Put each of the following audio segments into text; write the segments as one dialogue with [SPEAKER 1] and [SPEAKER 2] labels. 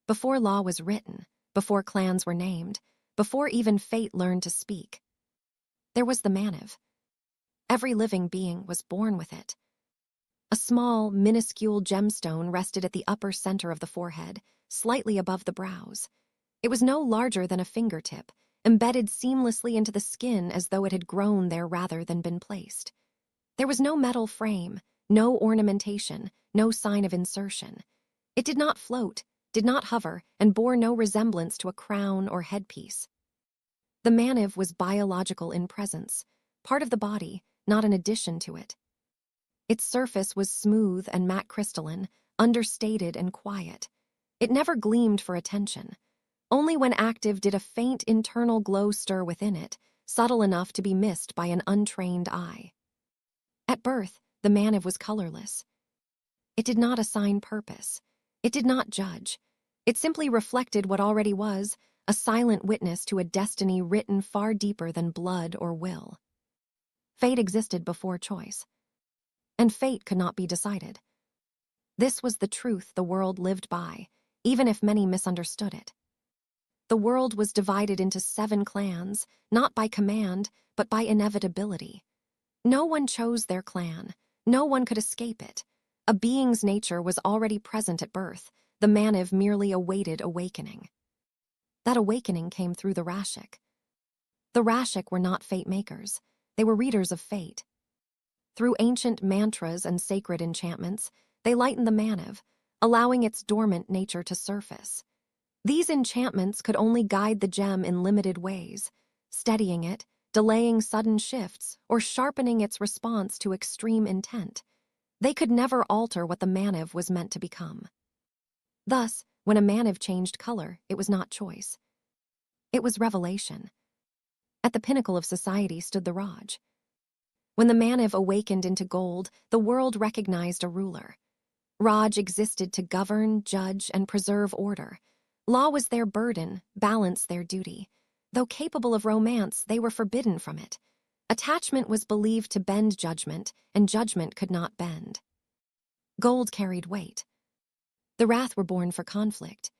[SPEAKER 1] before law was written, before clans were named, before even fate learned to speak. There was the Maniv. Every living being was born with it. A small, minuscule gemstone rested at the upper center of the forehead, slightly above the brows. It was no larger than a fingertip, embedded seamlessly into the skin as though it had grown there rather than been placed. There was no metal frame, no ornamentation, no sign of insertion. It did not float, did not hover, and bore no resemblance to a crown or headpiece. The Maniv was biological in presence, part of the body, not an addition to it. Its surface was smooth and matte-crystalline, understated and quiet. It never gleamed for attention. Only when active did a faint internal glow stir within it, subtle enough to be missed by an untrained eye. At birth, the Maniv was colorless. It did not assign purpose. It did not judge. It simply reflected what already was, a silent witness to a destiny written far deeper than blood or will. Fate existed before choice. And fate could not be decided. This was the truth the world lived by, even if many misunderstood it. The world was divided into 7 clans, not by command, but by inevitability. No one chose their clan. No one could escape it. A being's nature was already present at birth. The Maniv merely awaited awakening. That awakening came through the Rashik. The Rashik were not fate makers. They were readers of fate. Through ancient mantras and sacred enchantments, they lightened the Maniv, allowing its dormant nature to surface. These enchantments could only guide the gem in limited ways, steadying it, delaying sudden shifts, or sharpening its response to extreme intent. They could never alter what the Maniv was meant to become. Thus, when a Maniv changed color, it was not choice. It was revelation. At the pinnacle of society stood the Raj. When the Maniv awakened into gold, the world recognized a ruler. Raj existed to govern, judge, and preserve order. Law was their burden, balance their duty. Though capable of romance, they were forbidden from it. Attachment was believed to bend judgment, and judgment could not bend. Gold carried weight. The Wrath were born for conflict.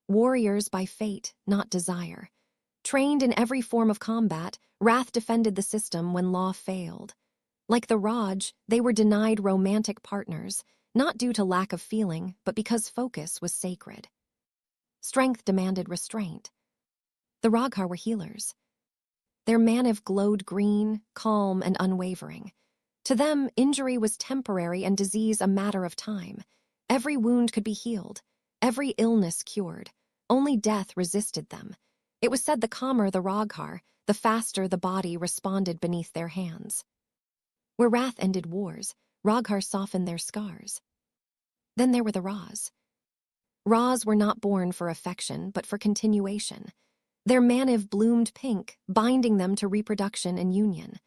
[SPEAKER 1] Warriors by fate, not desire. Trained in every form of combat, Wrath defended the system when law failed. Like the Raj, they were denied romantic partners, not due to lack of feeling, but because focus was sacred. Strength demanded restraint. The Raghar were healers. Their Maniv glowed green, calm, and unwavering. To them, injury was temporary and disease a matter of time. Every wound could be healed, every illness cured. Only death resisted them. It was said the calmer the Raghar, the faster the body responded beneath their hands. Where Wrath ended wars, Raghar softened their scars. Then there were the Ras. Ras were not born for affection, but for continuation. Their Maniv bloomed pink, binding them to reproduction and union.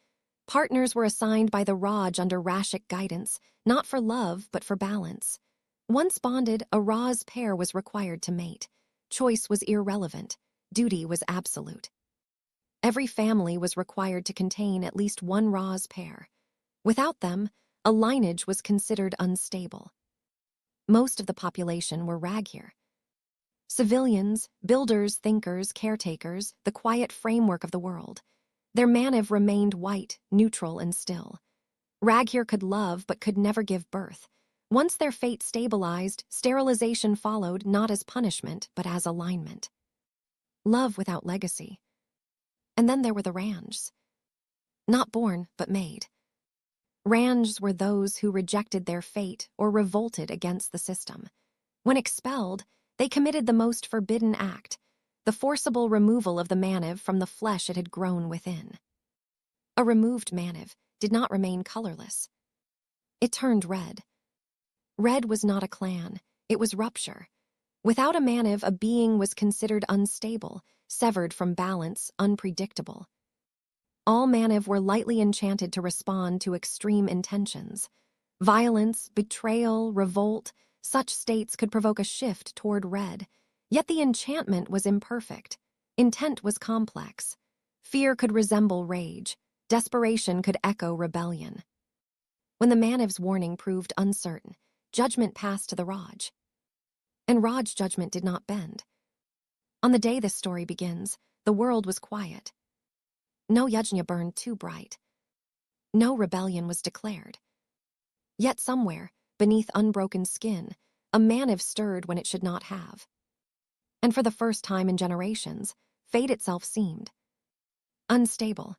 [SPEAKER 1] Partners were assigned by the Raj under Rashik guidance, not for love, but for balance. Once bonded, a Ras pair was required to mate. Choice was irrelevant. Duty was absolute. Every family was required to contain at least one Ras pair. Without them, a lineage was considered unstable. Most of the population were Raghir. Civilians, builders, thinkers, caretakers, the quiet framework of the world. Their Maniv remained white, neutral, and still. Raghir could love but could never give birth. Once their fate stabilized, sterilization followed not as punishment but as alignment. Love without legacy. And then there were the Ranjs. Not born, but made. Ranjs were those who rejected their fate or revolted against the system. When expelled, they committed the most forbidden act, the forcible removal of the Maniv from the flesh it had grown within. A removed Maniv did not remain colorless. It turned red. Red was not a clan, it was rupture. Without a Maniv, a being was considered unstable, severed from balance, unpredictable. All Maniv were lightly enchanted to respond to extreme intentions. Violence, betrayal, revolt, such states could provoke a shift toward red. Yet the enchantment was imperfect. Intent was complex. Fear could resemble rage. Desperation could echo rebellion. When the Maniv's warning proved uncertain, judgment passed to the Raj. And Raj's judgment did not bend. On the day this story begins, the world was quiet. No yajna burned too bright. No rebellion was declared. Yet somewhere, beneath unbroken skin, a Maniv stirred when it should not have. And for the first time in generations, fate itself seemed unstable,